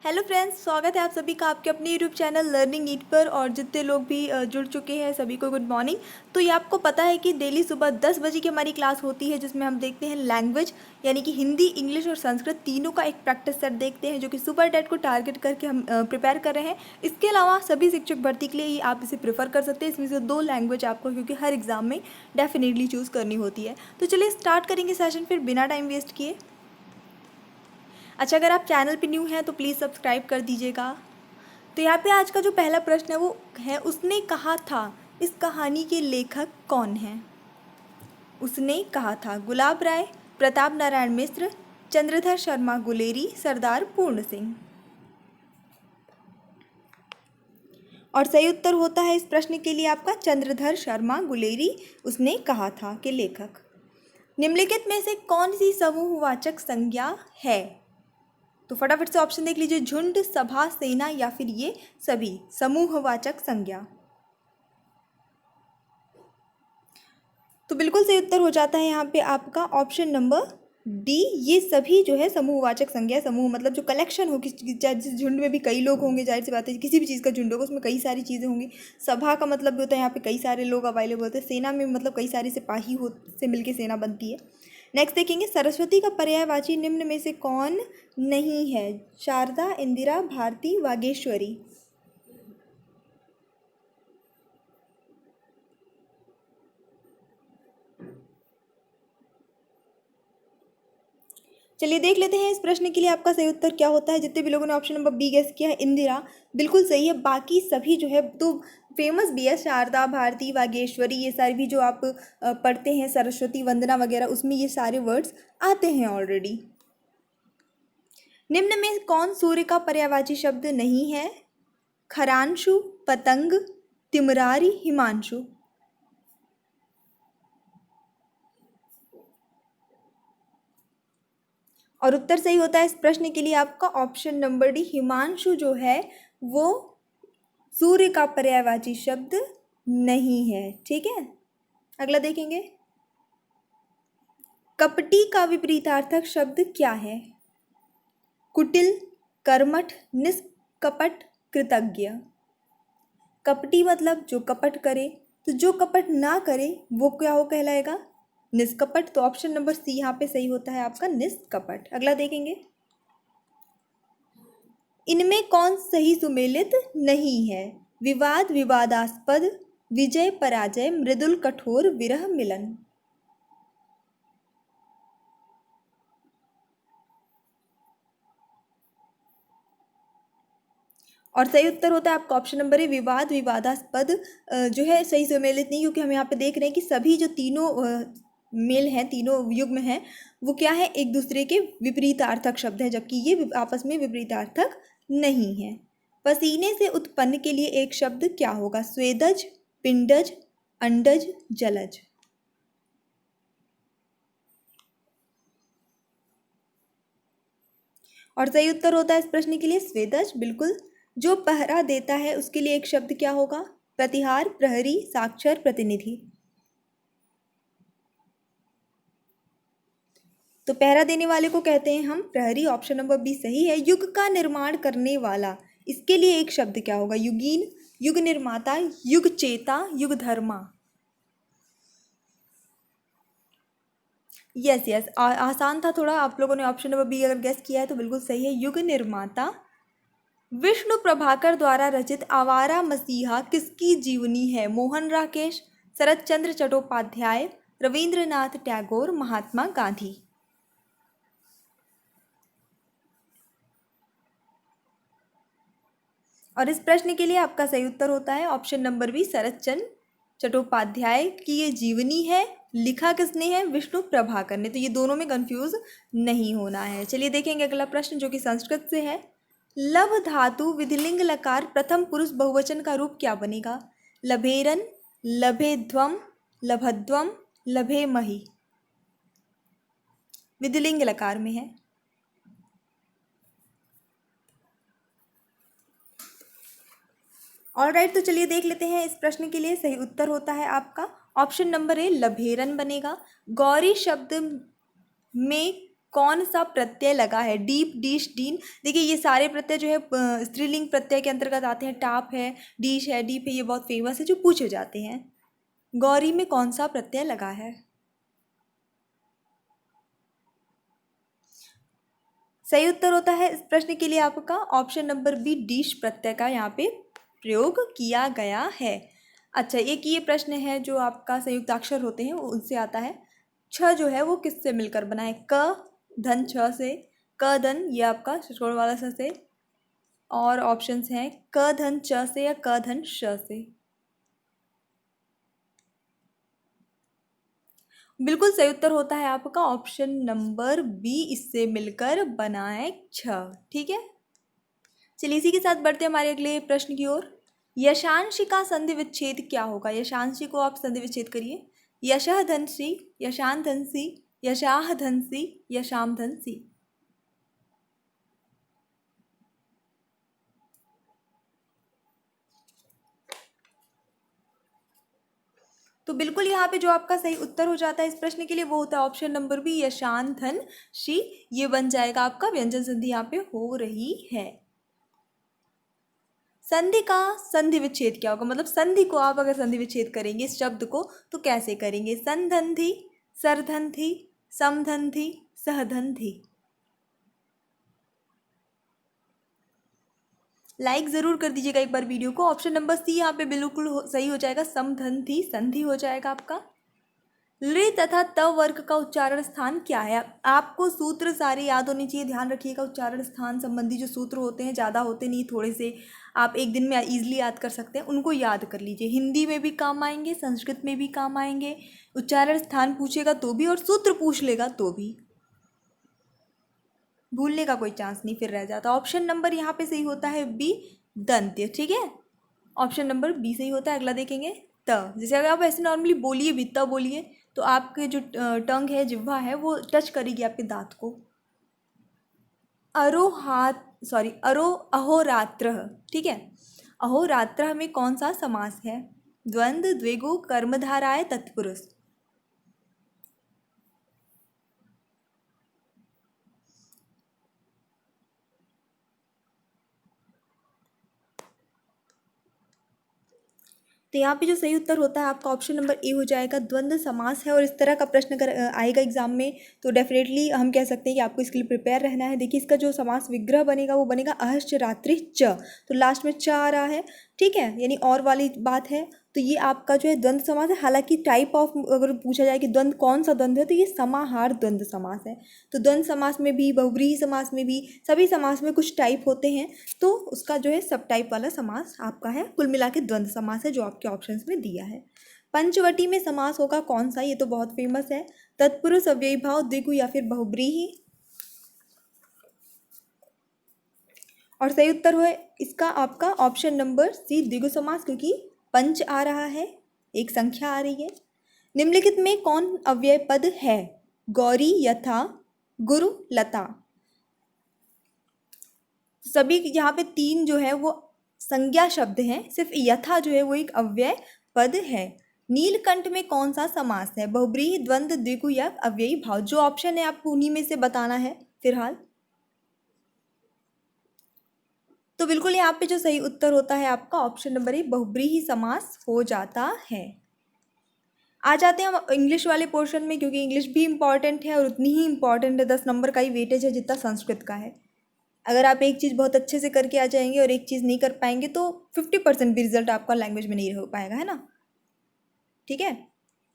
Hello friends, स्वागत है आप सभी का आपके अपने यूट्यूब चैनल लर्निंग नीट पर। और जितने लोग भी जुड़ चुके हैं सभी को गुड मॉर्निंग। तो ये आपको पता है कि डेली सुबह 10 बजे की हमारी क्लास होती है, जिसमें हम देखते हैं लैंग्वेज यानी कि हिंदी, इंग्लिश और संस्कृत तीनों का एक प्रैक्टिस सेट देखते हैं, जो कि सुपर टेट को टारगेट करके हम प्रिपेयर कर रहे हैं। इसके अलावा सभी शिक्षक भर्ती के लिए ही आप इसे प्रेफर कर सकते हैं। इसमें से 2 लैंग्वेज आपको क्योंकि हर एग्जाम में डेफिनेटली चूज़ करनी होती है। तो चलिए स्टार्ट करेंगे सेशन फिर बिना टाइम वेस्ट किए। अच्छा, अगर आप चैनल पे न्यू हैं तो प्लीज़ सब्सक्राइब कर दीजिएगा। तो यहाँ पे आज का जो पहला प्रश्न है वो है, उसने कहा था इस कहानी के लेखक कौन हैं? उसने कहा था गुलाब राय, प्रताप नारायण मिश्र, चंद्रधर शर्मा गुलेरी, सरदार पूर्ण सिंह। और सही उत्तर होता है इस प्रश्न के लिए आपका चंद्रधर शर्मा गुलेरी उसने कहा था के लेखक। निम्नलिखित में से कौन सी समूहवाचक संज्ञा है? तो फटाफट से ऑप्शन देख लीजिए, झुंड, सभा, सेना या फिर ये सभी समूहवाचक संज्ञा। तो बिल्कुल सही उत्तर हो जाता है यहाँ पे आपका ऑप्शन नंबर डी, ये सभी जो है समूहवाचक संज्ञा। समूह मतलब जो कलेक्शन हो, जिस झुंड में भी कई लोग होंगे, जाहिर सी बात है किसी भी चीज़ का झुंड होगा उसमें कई सारी चीज़ें होंगी। सभा का मतलब भी होता है यहाँ पे कई सारे लोग अवेलेबल होते हैं। सेना में मतलब कई सारे सिपाही हो से मिलकर सेना बनती है। नेक्स्ट देखेंगे, सरस्वती का पर्यायवाची निम्न में से कौन नहीं है? शारदा, इंदिरा, भारती, वागेश्वरी। चलिए देख लेते हैं इस प्रश्न के लिए आपका सही उत्तर क्या होता है। जितने भी लोगों ने ऑप्शन नंबर बी गेस किया है, इंदिरा, बिल्कुल सही है। बाकी सभी जो है तो फेमस भी है, शारदा, भारती, वागेश्वरी, ये सारी भी जो आप पढ़ते हैं, सरस्वती वंदना वगैरह, उसमें ये सारे वर्ड्स आते हैं ऑलरेडी। निम्न में कौन सूर्य का पर्यायवाची शब्द नहीं है? खरांशु, पतंग, तिमरारी, हिमांशु। और उत्तर सही होता है इस प्रश्न के लिए आपका ऑप्शन नंबर डी, हिमांशु जो है वो सूर्य का पर्यायवाची शब्द नहीं है। ठीक है, अगला देखेंगे, कपटी का विपरीतार्थक शब्द क्या है? कुटिल, कर्मठ, निष्कपट, कृतज्ञ। कपटी मतलब जो कपट करे, तो जो कपट ना करे वो क्या हो कहलाएगा? निष्कपट। तो ऑप्शन नंबर सी यहाँ पे सही होता है आपका, निष्कपट। अगला देखेंगे, इनमें कौन सही सुमेलित नहीं है? विवाद, विवादास्पद, विजय, पराजय, मृदुल, कठोर, विरह, मिलन। और सही उत्तर होता है आपका ऑप्शन नंबर ए, विवाद, विवादास्पद जो है सही सुमेलित नहीं, क्योंकि हम यहाँ पे देख रहे हैं कि सभी जो तीनों मेल हैं, तीनों युग्म हैं, वो क्या है, एक दूसरे के विपरीतार्थक शब्द है, जबकि ये आपस में विपरीतार्थक नहीं है। पसीने से उत्पन्न के लिए एक शब्द क्या होगा? स्वेदज, पिंडज, अंडज, जलज। और सही उत्तर होता है इस प्रश्न के लिए स्वेदज, बिल्कुल। जो पहरा देता है उसके लिए एक शब्द क्या होगा? प्रतिहार, प्रहरी, साक्षर, प्रतिनिधि। तो पहरा देने वाले को कहते हैं हम प्रहरी। ऑप्शन नंबर बी सही है। युग का निर्माण करने वाला, इसके लिए एक शब्द क्या होगा? युगीन, युग निर्माता, युग चेता, युग धर्मा। यस यस, आसान था थोड़ा। आप लोगों ने ऑप्शन नंबर बी अगर गेस किया है तो बिल्कुल सही है, युग निर्माता। विष्णु प्रभाकर द्वारा रचित आवारा मसीहा किसकी जीवनी है? मोहन राकेश, शरत चंद्र चट्टोपाध्याय, रविंद्रनाथ टैगोर, महात्मा गांधी। और इस प्रश्न के लिए आपका सही उत्तर होता है ऑप्शन नंबर बी, शरत चंद्र चट्टोपाध्याय की ये जीवनी है। लिखा किसने है? विष्णु प्रभाकर ने। तो ये दोनों में कंफ्यूज नहीं होना है। चलिए देखेंगे अगला प्रश्न जो कि संस्कृत से है। लभ धातु विधिलिंग लकार प्रथम पुरुष बहुवचन का रूप क्या बनेगा? लभेरन, लभेध्वम, लभध्वम, लभेमहि। विधिलिंग लकार में है। ऑलराइट, तो चलिए देख लेते हैं इस प्रश्न के लिए सही उत्तर होता है आपका ऑप्शन नंबर ए, लभेरन बनेगा। गौरी शब्द में कौन सा प्रत्यय लगा है? Deep, dish, dean. देखिए ये सारे प्रत्यय जो है स्त्रीलिंग प्रत्यय के अंतर्गत आते हैं। टाप है, डिश है, डीप है, ये बहुत फेमस है जो पूछे जाते हैं। गौरी में कौन सा प्रत्यय लगा है? सही उत्तर होता है इस प्रश्न के लिए आपका ऑप्शन नंबर बी, डिश प्रत्यय का यहाँ पे प्रयोग किया गया है। अच्छा, एक ये प्रश्न है जो आपका संयुक्ताक्षर होते हैं उनसे आता है। छ जो है वो किससे मिलकर बना है? क धन छ से, क धन ये आपका छोड़ वाला स से, और ऑप्शंस हैं क धन च से या क धन श से। बिल्कुल सही उत्तर होता है आपका ऑप्शन नंबर बी, इससे मिलकर बना है छ। ठीक है, चलिए इसी के साथ बढ़ते हैं हमारे अगले प्रश्न की ओर। यशांशी का संधि विच्छेद क्या होगा? यशांशी को आप संधि विच्छेद करिए। यशः धनसी, यशान धनसी, यशाह धनसी, यशाम धनसी। तो बिल्कुल यहाँ पे जो आपका सही उत्तर हो जाता है इस प्रश्न के लिए वो होता है ऑप्शन नंबर बी, यशान धन शी। ये बन जाएगा आपका व्यंजन संधि यहाँ पे हो रही है। संधि का संधि विच्छेद क्या होगा? मतलब संधि को आप अगर संधि विच्छेद करेंगे इस शब्द को तो कैसे करेंगे? संधंधि, सरधंधि, समधंधि, सहधंधि। लाइक ज़रूर कर दीजिएगा एक बार वीडियो को। ऑप्शन नंबर सी यहाँ पे बिल्कुल सही हो जाएगा, समधंधि, संधि हो जाएगा आपका। लृ तथा त वर्ग का उच्चारण स्थान क्या है? आपको सूत्र सारे याद होने चाहिए, ध्यान रखिएगा। उच्चारण स्थान संबंधी जो सूत्र होते हैं ज़्यादा होते नहीं, थोड़े से आप एक दिन में ईजिली याद कर सकते हैं, उनको याद कर लीजिए। हिंदी में भी काम आएंगे, संस्कृत में भी काम आएंगे। उच्चारण स्थान पूछेगा तो भी और सूत्र पूछ लेगा तो भी, भूलने का कोई चांस नहीं फिर रह जाता। ऑप्शन नंबर यहाँ पे सही होता है बी, दंत्य। ठीक है, ऑप्शन नंबर बी सही होता है। अगला देखेंगे त। जैसे अगर आप ऐसे नॉर्मली बोलिए भी, त बोलिए, तो आपके जो टंग है, जिह्वा है, वो टच करेगी आपके दांत को। अरो अहोरात्र। ठीक है, अहोरात्र में कौन सा समास है? द्वंद्व, द्विगु, कर्मधारय, तत्पुरुष। तो यहाँ पे जो सही उत्तर होता है आपका ऑप्शन नंबर ए हो जाएगा, द्वंद्व समास है। और इस तरह का प्रश्न अगर आएगा एग्जाम में तो डेफिनेटली हम कह सकते हैं कि आपको इसके लिए प्रिपेयर रहना है। देखिए इसका जो समास विग्रह बनेगा वो बनेगा अहश्च रात्रि च, तो लास्ट में च आ रहा है। ठीक है, यानी और वाली बात है। तो ये आपका जो है द्वंद्व समास है। हालांकि टाइप ऑफ अगर पूछा जाए कि द्वंद्व कौन सा द्वंद्व है तो ये समाहार द्वंद्व समास है। तो द्वंद्व समास में भी, बहुव्रीहि समास में भी, सभी समास में कुछ टाइप होते हैं, तो उसका जो है सब टाइप वाला समास आपका है। कुल मिला के द्वंद्व समास है जो आपके ऑप्शंस में दिया है। पंचवटी में समास होगा कौन सा? ये तो बहुत फेमस है। तत्पुरुष, अव्ययी भाव, द्विगु या फिर बहुव्रीहि। और सही उत्तर है इसका आपका ऑप्शन नंबर सी, द्विगु समास, क्योंकि पंच आ रहा है, एक संख्या आ रही है। निम्नलिखित में कौन अव्यय पद है? गौरी, यथा, गुरु, लता। सभी यहाँ पे तीन जो है वो संज्ञा शब्द हैं, सिर्फ यथा जो है वो एक अव्यय पद है। नीलकंठ में कौन सा समास है? बहुव्रीहि, द्वंद्व, द्विगु या अव्ययी भाव। जो ऑप्शन है आपको उन्हीं में से बताना है फिलहाल। तो बिल्कुल यहाँ पे जो सही उत्तर होता है आपका ऑप्शन नंबर ए, बहुव्रीहि समास हो जाता है। आ जाते हैं हम इंग्लिश वाले पोर्शन में, क्योंकि इंग्लिश भी इंपॉर्टेंट है और उतनी ही इंपॉर्टेंट है, 10 नंबर का ही वेटेज है जितना संस्कृत का है। अगर आप एक चीज़ बहुत अच्छे से करके आ जाएंगे और एक चीज़ नहीं कर पाएंगे तो 50% भी रिजल्ट आपका लैंग्वेज में नहीं हो पाएगा, है ना। ठीक है,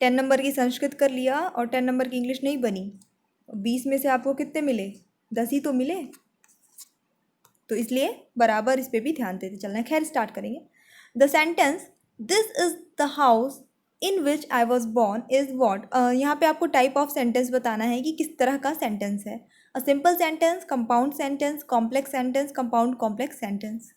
10 नंबर की संस्कृत कर लिया और 10 नंबर की इंग्लिश नहीं बनी, 20 में से आपको कितने मिले? 10 ही तो मिले। तो इसलिए बराबर इस पर भी ध्यान देते चलना है। खैर स्टार्ट करेंगे। The sentence this is the house in which I was born is what. यहाँ पे आपको टाइप ऑफ सेंटेंस बताना है कि किस तरह का सेंटेंस है। अ simple sentence, compound sentence, complex sentence, compound complex sentence.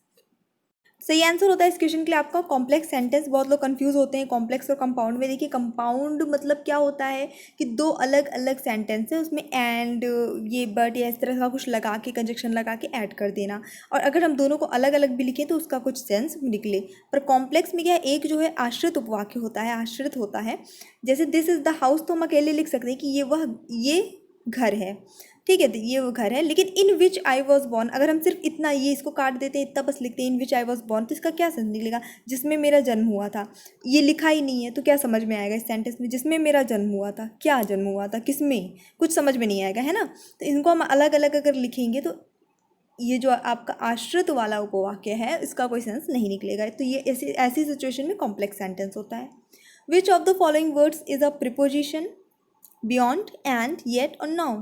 सही आंसर होता है इस क्वेश्चन के लिए आपका कॉम्प्लेक्स सेंटेंस। बहुत लोग कंफ्यूज होते हैं कॉम्प्लेक्स और कंपाउंड में। देखिए कंपाउंड मतलब क्या होता है कि दो अलग अलग सेंटेंस है, उसमें एंड, ये बट या इस तरह का कुछ लगा के, कंजक्शन लगा के ऐड कर देना, और अगर हम दोनों को अलग अलग भी लिखें तो उसका कुछ सेंस निकले। पर कॉम्प्लेक्स में क्या है, एक जो है आश्रित उपवाक्य होता है, आश्रित होता है। जैसे दिस इज़ द हाउस तो हम अकेले लिख सकते हैं कि ये घर है। ठीक है, तो ये वो घर है, लेकिन इन विच आई वॉज बॉर्न, अगर हम सिर्फ इतना ये इसको काट देते हैं, इतना बस लिखते हैं इन विच आई वॉज बॉर्न, तो इसका क्या सेंस निकलेगा? जिसमें मेरा जन्म हुआ था। ये लिखा ही नहीं है तो क्या समझ में आएगा इस सेंटेंस में? जिसमें मेरा जन्म हुआ था, क्या जन्म हुआ था, किसमें, कुछ समझ में नहीं आएगा, है ना। तो इनको हम अलग अलग अगर लिखेंगे तो ये जो आपका आश्रित वाला उपवाक्य है इसका कोई सेंस नहीं निकलेगा। तो ये ऐसी ऐसी सिचुएशन में कॉम्प्लेक्स सेंटेंस होता है। Which of the following words is a preposition? Beyond, and, yet और नाउ।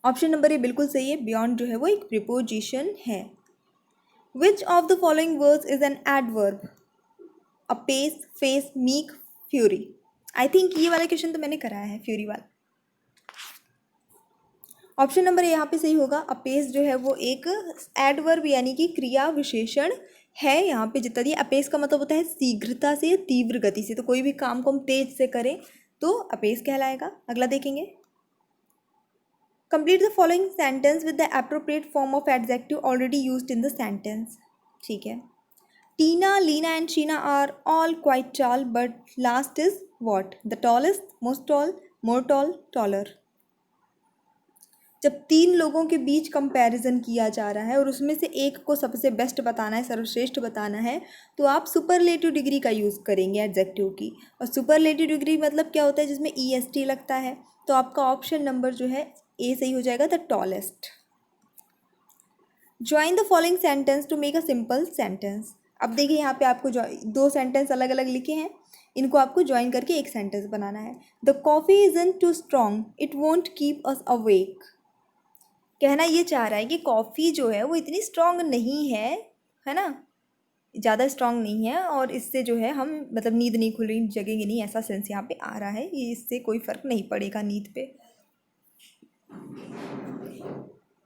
ऑप्शन नंबर ए बिल्कुल सही है, बियॉन्ड जो है वो एक प्रिपोजिशन है। Which of the following words is an adverb? Apace, face, meek, fury. I think ये वाला क्वेश्चन तो मैंने कराया है, फ्यूरी वाला। ऑप्शन नंबर ए यहाँ पे सही होगा। अपेस जो है वो एक एडवर्ब यानी कि क्रिया विशेषण है। यहाँ पे जितना दिया, अपेस का मतलब होता है शीघ्रता से, तीव्र गति से। तो कोई भी काम को हम तेज से करें तो अपेस कहलाएगा। अगला देखेंगे। Complete the following sentence with the appropriate form of adjective already used in the sentence. ठीक है। Tina, Leena and Sheena are all quite tall, but last is what? The tallest, most tall, more tall, taller. जब तीन लोगों के बीच comparison किया जा रहा है और उसमें से एक को सबसे बेस्ट बताना है, सर्वश्रेष्ठ बताना है, तो आप सुपरलेटिव डिग्री का यूज़ करेंगे एडजेक्टिव की। और सुपरलेटिव डिग्री मतलब क्या होता है? जिसमें EST लगता है। तो आपका ऑप्शन नंबर जो है ए सही हो जाएगा, the tallest. Join the following sentence to make a simple sentence. अब देखिए यहाँ पे आपको दो सेंटेंस अलग अलग लिखे हैं, इनको आपको ज्वाइन करके एक सेंटेंस बनाना है। The coffee isn't too strong, it won't keep us awake. कहना ये चाह रहा है कि कॉफ़ी जो है वो इतनी स्ट्रॉन्ग नहीं है ना, ज़्यादा स्ट्रॉन्ग नहीं है, और इससे जो है हम मतलब नींद नहीं खुल रही, जगेंगे नहीं, ऐसा सेंस यहाँ पे आ रहा है। ये इससे कोई फ़र्क नहीं पड़ेगा नींद पे।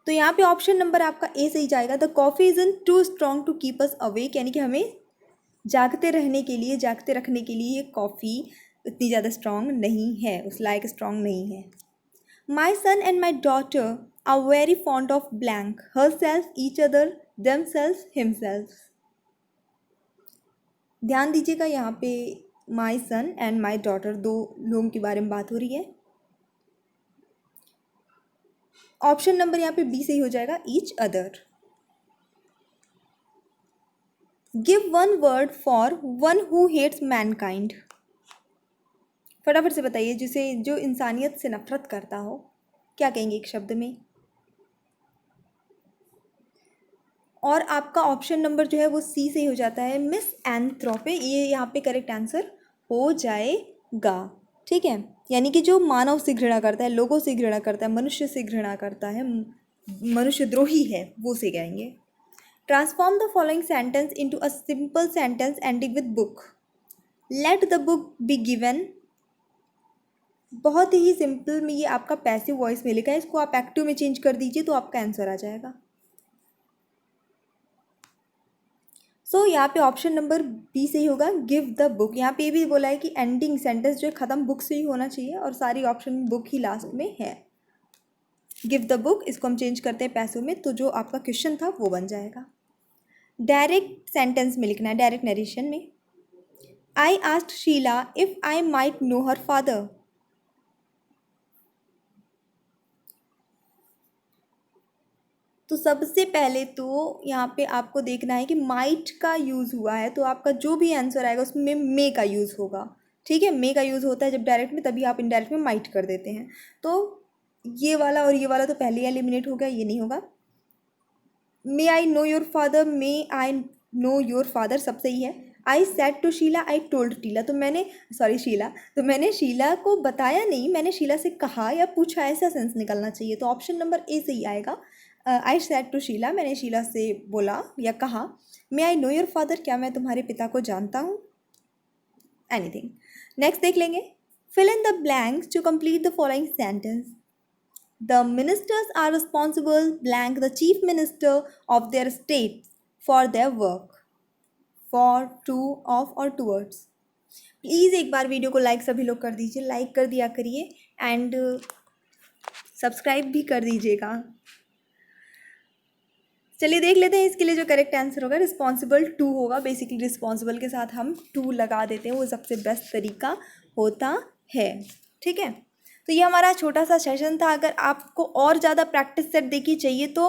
तो यहाँ पे ऑप्शन नंबर आपका ए सही जाएगा। The coffee isn't too strong to keep us awake, यानी कि हमें जागते रहने के लिए, जागते रखने के लिए ये कॉफ़ी इतनी ज़्यादा स्ट्रॉन्ग नहीं है, उस लायक स्ट्रॉन्ग नहीं है। My son and my daughter are very fond of blank, herself, each other, themselves, himself. ध्यान दीजिएगा, यहाँ पे my son and my daughter दो लोगों के बारे में बात हो रही है। ऑप्शन नंबर यहाँ पे बी सही हो जाएगा, each other. Give one word for one who hates mankind. फटाफट से बताइए, जिसे जो इंसानियत से नफरत करता हो, क्या कहेंगे एक शब्द में? और आपका ऑप्शन नंबर जो है वो सी से ही हो जाता है, मिस एंथ्रोपे। ये यहाँ पे करेक्ट आंसर हो जाएगा। ठीक है, यानी कि जो मानव से घृणा करता है, लोगों से घृणा करता है, मनुष्य से घृणा करता है, मनुष्य द्रोही है, वो से कहेंगे। Transform the following sentence into a simple sentence ending with book. Let the book be given. बहुत ही सिंपल में ये आपका पैसिव वॉइस में लिखा है, इसको आप एक्टिव में चेंज कर दीजिए तो आपका आंसर आ जाएगा। सो यहाँ पे ऑप्शन नंबर बी सही होगा, गिव द बुक। यहाँ पे भी बोला है कि एंडिंग सेंटेंस जो है ख़त्म बुक से ही होना चाहिए, और सारी ऑप्शन में बुक ही लास्ट में है। गिव द बुक, इसको हम चेंज करते हैं पैसों में, तो जो आपका क्वेश्चन था वो बन जाएगा। डायरेक्ट सेंटेंस में लिखना है, डायरेक्ट नरेशन में। I asked Sheila if I might know her father. तो सबसे पहले तो यहाँ पे आपको देखना है कि माइट का यूज़ हुआ है, तो आपका जो भी आंसर आएगा उसमें मे का यूज़ होगा। ठीक है, मे का यूज़ होता है जब डायरेक्ट में, तभी आप इनडायरेक्ट में माइट कर देते हैं। तो ये वाला और ये वाला तो पहले ही एलिमिनेट हो गया, ये नहीं होगा। May I know your father, may I know your father सब सही है। I said to Sheela, I told Teela, तो मैंने शीला, तो मैंने शीला को बताया नहीं, मैंने शीला से कहा या पूछा, ऐसा सेंस निकलना चाहिए। तो ऑप्शन नंबर ए सही आएगा। आई सेड टू शीला, मैंने शीला से बोला या कहा। मे आई नो योर फादर, क्या मैं तुम्हारे पिता को जानता हूँ? एनीथिंग। नेक्स्ट देख लेंगे। Fill in the blanks to complete the following sentence. The ministers are responsible blank the chief minister of their state for their work. For, to, of और towards. प्लीज़ एक बार वीडियो को like सभी लोग कर दीजिए, like कर दिया करिए, एंड सब्सक्राइब भी कर दीजिएगा। चलिए देख लेते हैं इसके लिए जो करेक्ट आंसर होगा, रिस्पॉन्सिबल टू होगा। बेसिकली रिस्पॉन्सिबल के साथ हम टू लगा देते हैं, वो सबसे बेस्ट तरीका होता है। ठीक है, तो ये हमारा छोटा सा सेशन था। अगर आपको और ज़्यादा प्रैक्टिस सेट देखी चाहिए तो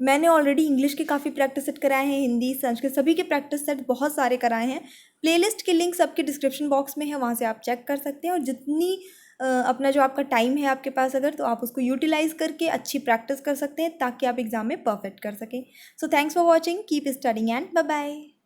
मैंने ऑलरेडी इंग्लिश के काफ़ी प्रैक्टिस सेट कराए हैं, हिंदी, संस्कृत, सभी के प्रैक्टिस सेट बहुत सारे कराए हैं। प्लेलिस्ट के लिंक सबके डिस्क्रिप्शन बॉक्स में है, वहाँ से आप चेक कर सकते हैं। और जितनी अपना जो आपका टाइम है आपके पास अगर, तो आप उसको यूटिलाइज़ करके अच्छी प्रैक्टिस कर सकते हैं ताकि आप एग्ज़ाम में परफेक्ट कर सकें। So thanks for watching, keep studying and bye bye.